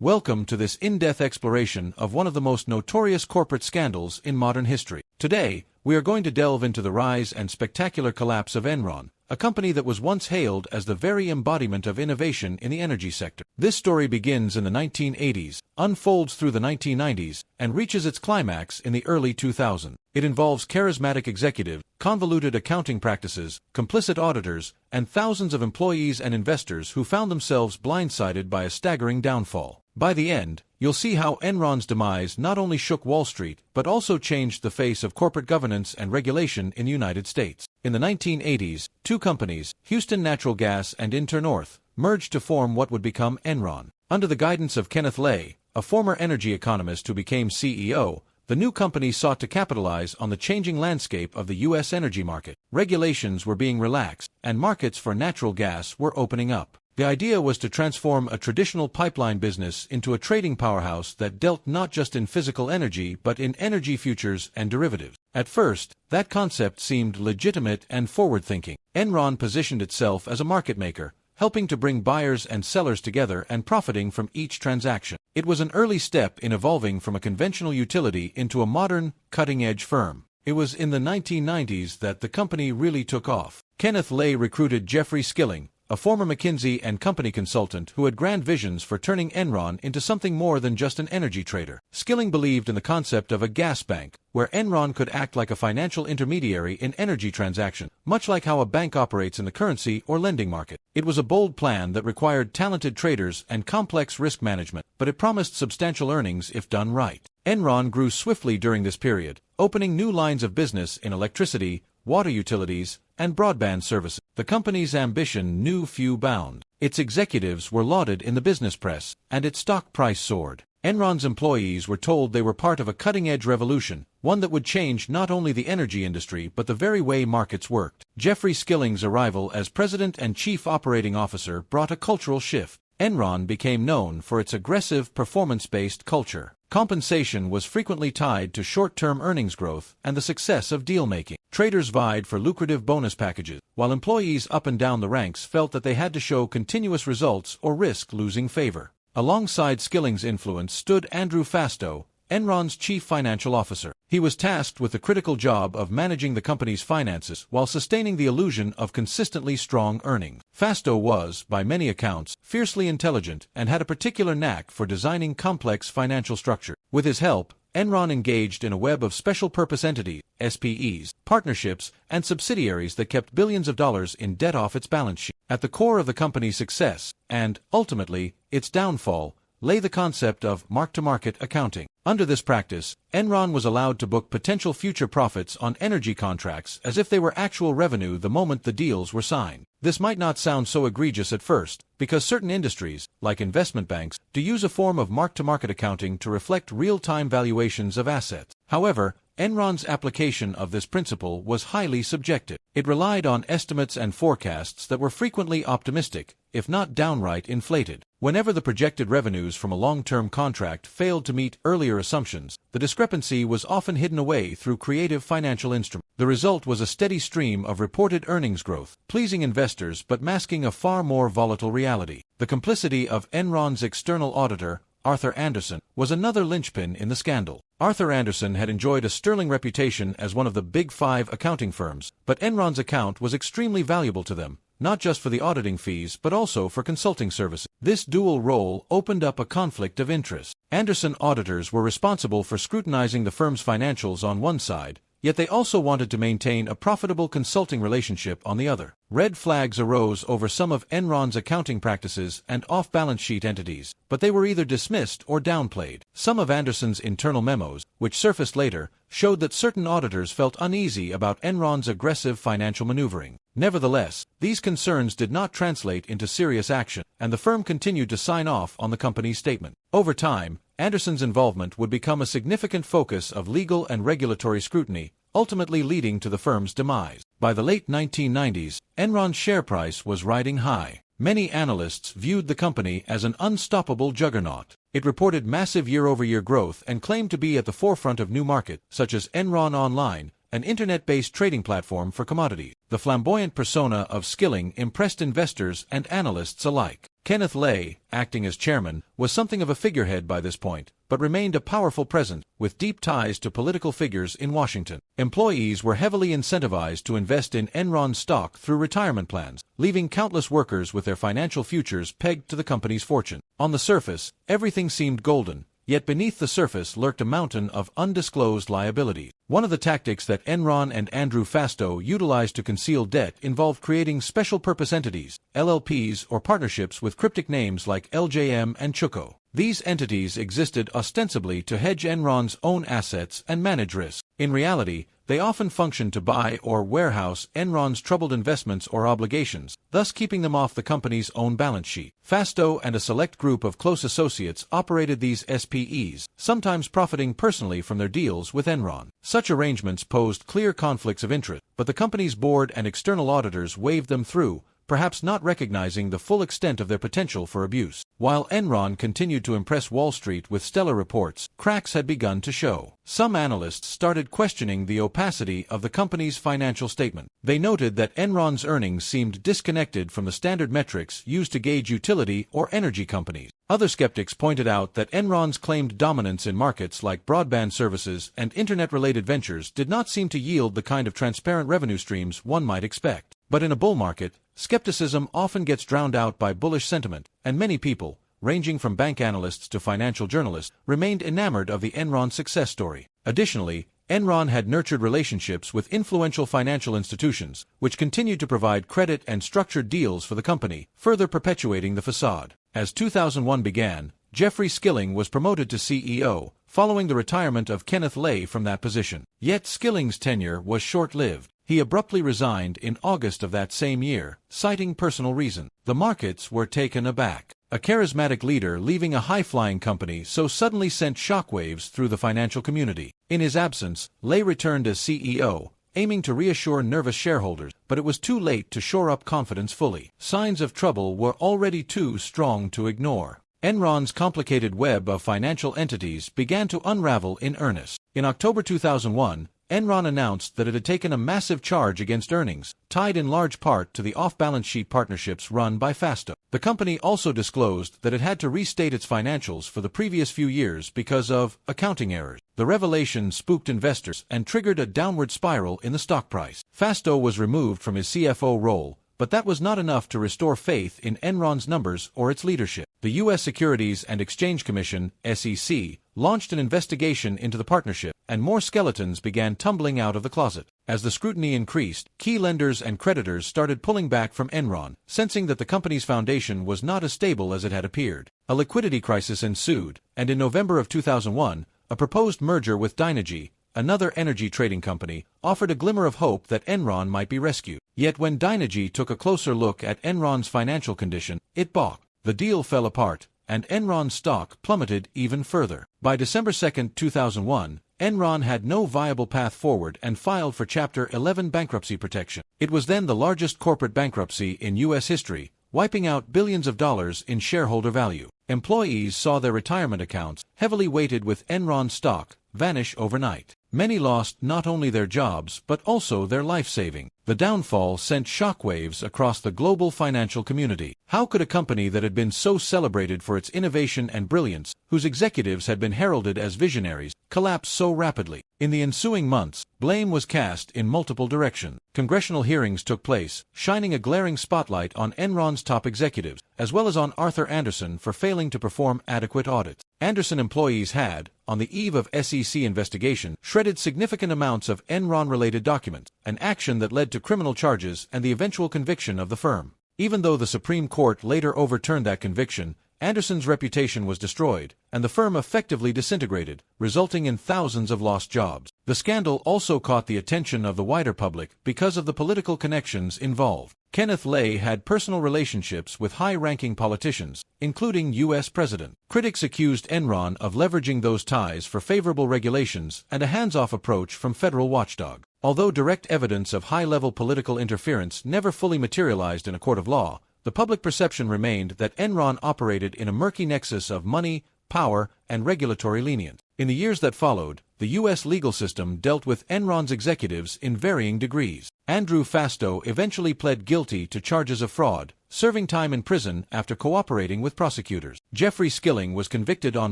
Welcome to this in-depth exploration of one of the most notorious corporate scandals in modern history. Today, we are going to delve into the rise and spectacular collapse of Enron, a company that was once hailed as the very embodiment of innovation in the energy sector. This story begins in the 1980s, unfolds through the 1990s, and reaches its climax in the early 2000s. It involves charismatic executives, convoluted accounting practices, complicit auditors, and thousands of employees and investors who found themselves blindsided by a staggering downfall. By the end, you'll see how Enron's demise not only shook Wall Street, but also changed the face of corporate governance and regulation in the United States. In the 1980s, two companies, Houston Natural Gas and Internorth, merged to form what would become Enron. Under the guidance of Kenneth Lay, a former energy economist who became CEO, the new company sought to capitalize on the changing landscape of the U.S. energy market. Regulations were being relaxed, and markets for natural gas were opening up. The idea was to transform a traditional pipeline business into a trading powerhouse that dealt not just in physical energy but in energy futures and derivatives. At first, that concept seemed legitimate and forward-thinking. Enron positioned itself as a market maker, helping to bring buyers and sellers together and profiting from each transaction. It was an early step in evolving from a conventional utility into a modern, cutting-edge firm. It was in the 1990s that the company really took off. Kenneth Lay recruited Jeffrey Skilling, a former McKinsey & Company consultant who had grand visions for turning Enron into something more than just an energy trader. Skilling believed in the concept of a gas bank, where Enron could act like a financial intermediary in energy transactions, much like how a bank operates in the currency or lending market. It was a bold plan that required talented traders and complex risk management, but it promised substantial earnings if done right. Enron grew swiftly during this period, opening new lines of business in electricity, water utilities, and broadband services. The company's ambition knew few bounds. Its executives were lauded in the business press, and its stock price soared. Enron's employees were told they were part of a cutting-edge revolution, one that would change not only the energy industry but the very way markets worked. Jeffrey Skilling's arrival as president and chief operating officer brought a cultural shift. Enron became known for its aggressive, performance-based culture. Compensation was frequently tied to short-term earnings growth and the success of deal-making. Traders vied for lucrative bonus packages, while employees up and down the ranks felt that they had to show continuous results or risk losing favor. Alongside Skilling's influence stood Andrew Fastow, Enron's chief financial officer. He was tasked with the critical job of managing the company's finances while sustaining the illusion of consistently strong earnings. Fastow was, by many accounts, fiercely intelligent and had a particular knack for designing complex financial structure. With his help, Enron engaged in a web of special-purpose entities, SPEs, partnerships, and subsidiaries that kept billions of dollars in debt off its balance sheet. At the core of the company's success, and, ultimately, its downfall, lay the concept of mark-to-market accounting. Under this practice, Enron was allowed to book potential future profits on energy contracts as if they were actual revenue the moment the deals were signed. This might not sound so egregious at first, because certain industries, like investment banks, do use a form of mark-to-market accounting to reflect real-time valuations of assets. However, Enron's application of this principle was highly subjective. It relied on estimates and forecasts that were frequently optimistic, if not downright inflated. Whenever the projected revenues from a long-term contract failed to meet earlier assumptions, the discrepancy was often hidden away through creative financial instruments. The result was a steady stream of reported earnings growth, pleasing investors but masking a far more volatile reality. The complicity of Enron's external auditor, Arthur Andersen, was another linchpin in the scandal. Arthur Andersen had enjoyed a sterling reputation as one of the Big Five accounting firms, but Enron's account was extremely valuable to them, not just for the auditing fees but also for consulting services. This dual role opened up a conflict of interest. Andersen auditors were responsible for scrutinizing the firm's financials on one side, yet they also wanted to maintain a profitable consulting relationship on the other. Red flags arose over some of Enron's accounting practices and off-balance sheet entities, but they were either dismissed or downplayed. Some of Andersen's internal memos, which surfaced later, showed that certain auditors felt uneasy about Enron's aggressive financial maneuvering. Nevertheless, these concerns did not translate into serious action, and the firm continued to sign off on the company's statement. Over time, Andersen's involvement would become a significant focus of legal and regulatory scrutiny, ultimately leading to the firm's demise. By the late 1990s, Enron's share price was riding high. Many analysts viewed the company as an unstoppable juggernaut. It reported massive year-over-year growth and claimed to be at the forefront of new markets, such as Enron Online, an internet-based trading platform for commodities. The flamboyant persona of Skilling impressed investors and analysts alike. Kenneth Lay, acting as chairman, was something of a figurehead by this point, but remained a powerful presence, with deep ties to political figures in Washington. Employees were heavily incentivized to invest in Enron stock through retirement plans, leaving countless workers with their financial futures pegged to the company's fortune. On the surface, everything seemed golden, yet beneath the surface lurked a mountain of undisclosed liabilities. One of the tactics that Enron and Andrew Fastow utilized to conceal debt involved creating special-purpose entities, LLPs, or partnerships with cryptic names like LJM and Chuko. These entities existed ostensibly to hedge Enron's own assets and manage risk. In reality, they often functioned to buy or warehouse Enron's troubled investments or obligations, thus keeping them off the company's own balance sheet. Fastow and a select group of close associates operated these SPEs, sometimes profiting personally from their deals with Enron. Such arrangements posed clear conflicts of interest, but the company's board and external auditors waved them through, perhaps not recognizing the full extent of their potential for abuse. While Enron continued to impress Wall Street with stellar reports, cracks had begun to show. Some analysts started questioning the opacity of the company's financial statement. They noted that Enron's earnings seemed disconnected from the standard metrics used to gauge utility or energy companies. Other skeptics pointed out that Enron's claimed dominance in markets like broadband services and internet-related ventures did not seem to yield the kind of transparent revenue streams one might expect. But in a bull market, skepticism often gets drowned out by bullish sentiment, and many people, ranging from bank analysts to financial journalists, remained enamored of the Enron success story. Additionally, Enron had nurtured relationships with influential financial institutions, which continued to provide credit and structured deals for the company, further perpetuating the facade. As 2001 began, Jeffrey Skilling was promoted to CEO, following the retirement of Kenneth Lay from that position. Yet Skilling's tenure was short-lived. He abruptly resigned in August of that same year, citing personal reasons. The markets were taken aback. A charismatic leader leaving a high-flying company so suddenly sent shockwaves through the financial community. In his absence, Lay returned as CEO, aiming to reassure nervous shareholders, but it was too late to shore up confidence fully. Signs of trouble were already too strong to ignore. Enron's complicated web of financial entities began to unravel in earnest. In October 2001, Enron announced that it had taken a massive charge against earnings, tied in large part to the off-balance sheet partnerships run by Fastow. The company also disclosed that it had to restate its financials for the previous few years because of accounting errors. The revelation spooked investors and triggered a downward spiral in the stock price. Fastow was removed from his CFO role, but that was not enough to restore faith in Enron's numbers or its leadership. The U.S. Securities and Exchange Commission, SEC, launched an investigation into the partnership, and more skeletons began tumbling out of the closet. As the scrutiny increased, key lenders and creditors started pulling back from Enron, sensing that the company's foundation was not as stable as it had appeared. A liquidity crisis ensued, and in November of 2001, a proposed merger with Dynegy, another energy trading company, offered a glimmer of hope that Enron might be rescued. Yet when Dynegy took a closer look at Enron's financial condition, it balked. The deal fell apart, and Enron's stock plummeted even further. By December 2, 2001, Enron had no viable path forward and filed for Chapter 11 bankruptcy protection. It was then the largest corporate bankruptcy in U.S. history, wiping out billions of dollars in shareholder value. Employees saw their retirement accounts, heavily weighted with Enron stock, vanish overnight. Many lost not only their jobs but also their life savings. The downfall sent shockwaves across the global financial community. How could a company that had been so celebrated for its innovation and brilliance, whose executives had been heralded as visionaries, collapse so rapidly? In the ensuing months, blame was cast in multiple directions. Congressional hearings took place, shining a glaring spotlight on Enron's top executives, as well as on Arthur Andersen for failing to perform adequate audits. Andersen employees had, on the eve of SEC investigation, shredded significant amounts of Enron-related documents, an action that led to criminal charges and the eventual conviction of the firm. Even though the Supreme Court later overturned that conviction, Andersen's reputation was destroyed, and the firm effectively disintegrated, resulting in thousands of lost jobs. The scandal also caught the attention of the wider public because of the political connections involved. Kenneth Lay had personal relationships with high-ranking politicians, including U.S. President. Critics accused Enron of leveraging those ties for favorable regulations and a hands-off approach from federal watchdog. Although direct evidence of high-level political interference never fully materialized in a court of law, the public perception remained that Enron operated in a murky nexus of money, power, and regulatory lenience. In the years that followed, the U.S. legal system dealt with Enron's executives in varying degrees. Andrew Fastow eventually pled guilty to charges of fraud, serving time in prison after cooperating with prosecutors. Jeffrey Skilling was convicted on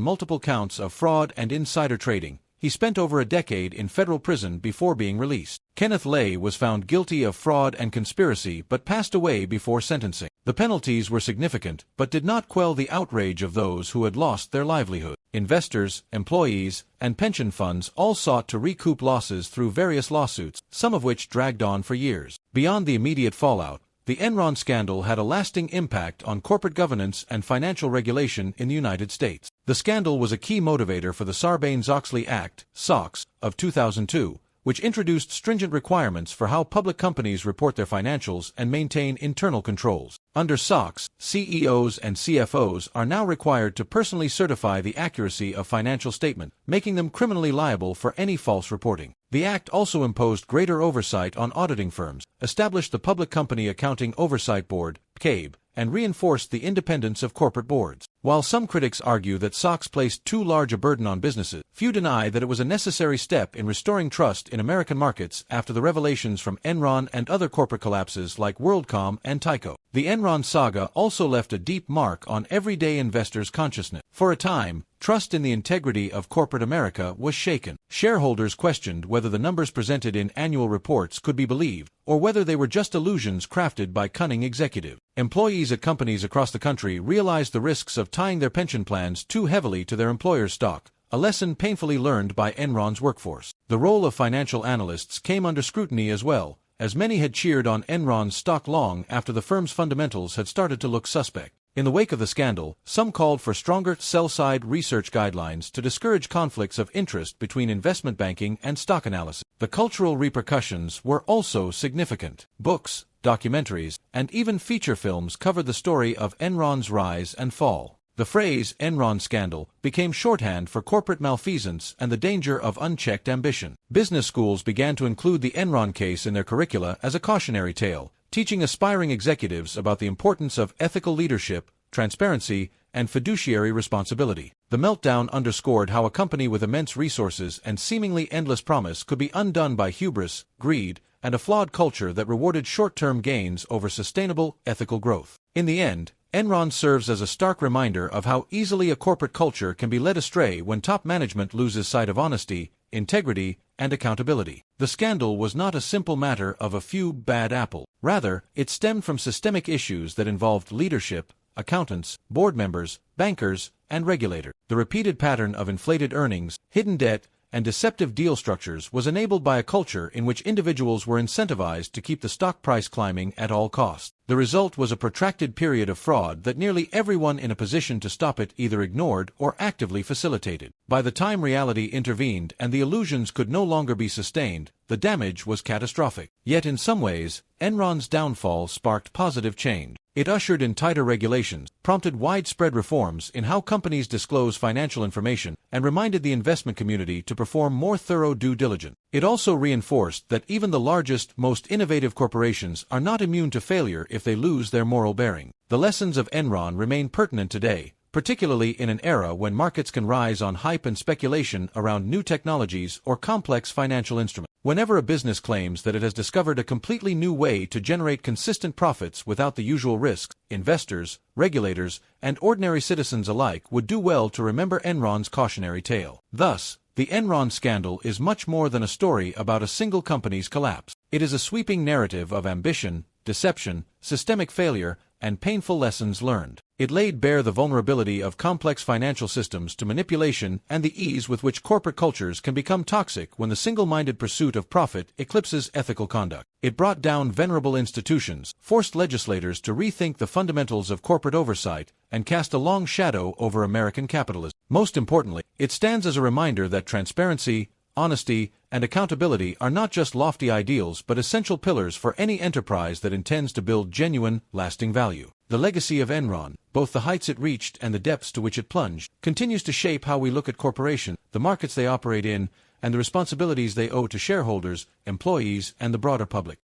multiple counts of fraud and insider trading. He spent over a decade in federal prison before being released. Kenneth Lay was found guilty of fraud and conspiracy but passed away before sentencing. The penalties were significant but did not quell the outrage of those who had lost their livelihood. Investors, employees, and pension funds all sought to recoup losses through various lawsuits, some of which dragged on for years. Beyond the immediate fallout, the Enron scandal had a lasting impact on corporate governance and financial regulation in the United States. The scandal was a key motivator for the Sarbanes-Oxley Act, SOX, of 2002, which introduced stringent requirements for how public companies report their financials and maintain internal controls. Under SOX, CEOs and CFOs are now required to personally certify the accuracy of financial statements, making them criminally liable for any false reporting. The act also imposed greater oversight on auditing firms, established the Public Company Accounting Oversight Board, PCAB, and reinforced the independence of corporate boards. While some critics argue that SOX placed too large a burden on businesses, few deny that it was a necessary step in restoring trust in American markets after the revelations from Enron and other corporate collapses like WorldCom and Tyco. The Enron saga also left a deep mark on everyday investors' consciousness. For a time, trust in the integrity of corporate America was shaken. Shareholders questioned whether the numbers presented in annual reports could be believed, or whether they were just illusions crafted by cunning executives. Employees at companies across the country realized the risks of tying their pension plans too heavily to their employer's stock, a lesson painfully learned by Enron's workforce. The role of financial analysts came under scrutiny as well, as many had cheered on Enron's stock long after the firm's fundamentals had started to look suspect. In the wake of the scandal, some called for stronger sell-side research guidelines to discourage conflicts of interest between investment banking and stock analysis. The cultural repercussions were also significant. Books, documentaries, and even feature films covered the story of Enron's rise and fall. The phrase Enron scandal became shorthand for corporate malfeasance and the danger of unchecked ambition. Business schools began to include the Enron case in their curricula as a cautionary tale, teaching aspiring executives about the importance of ethical leadership, transparency, and fiduciary responsibility. The meltdown underscored how a company with immense resources and seemingly endless promise could be undone by hubris, greed, and a flawed culture that rewarded short-term gains over sustainable, ethical growth. In the end, Enron serves as a stark reminder of how easily a corporate culture can be led astray when top management loses sight of honesty, integrity, and accountability. The scandal was not a simple matter of a few bad apples. Rather, it stemmed from systemic issues that involved leadership, accountants, board members, bankers, and regulators. The repeated pattern of inflated earnings, hidden debt, and deceptive deal structures was enabled by a culture in which individuals were incentivized to keep the stock price climbing at all costs. The result was a protracted period of fraud that nearly everyone in a position to stop it either ignored or actively facilitated. By the time reality intervened and the illusions could no longer be sustained, the damage was catastrophic. Yet in some ways, Enron's downfall sparked positive change. It ushered in tighter regulations, prompted widespread reforms in how companies disclose financial information, and reminded the investment community to perform more thorough due diligence. It also reinforced that even the largest, most innovative corporations are not immune to failure if they lose their moral bearing. The lessons of Enron remain pertinent today, particularly in an era when markets can rise on hype and speculation around new technologies or complex financial instruments. Whenever a business claims that it has discovered a completely new way to generate consistent profits without the usual risks, investors, regulators, and ordinary citizens alike would do well to remember Enron's cautionary tale. Thus, the Enron scandal is much more than a story about a single company's collapse. It is a sweeping narrative of ambition, deception, systemic failure, and painful lessons learned. It laid bare the vulnerability of complex financial systems to manipulation and the ease with which corporate cultures can become toxic when the single-minded pursuit of profit eclipses ethical conduct. It brought down venerable institutions, forced legislators to rethink the fundamentals of corporate oversight, and cast a long shadow over American capitalism. Most importantly, it stands as a reminder that transparency, honesty, and accountability are not just lofty ideals but essential pillars for any enterprise that intends to build genuine, lasting value. The legacy of Enron, both the heights it reached and the depths to which it plunged, continues to shape how we look at corporations, the markets they operate in, and the responsibilities they owe to shareholders, employees, and the broader public.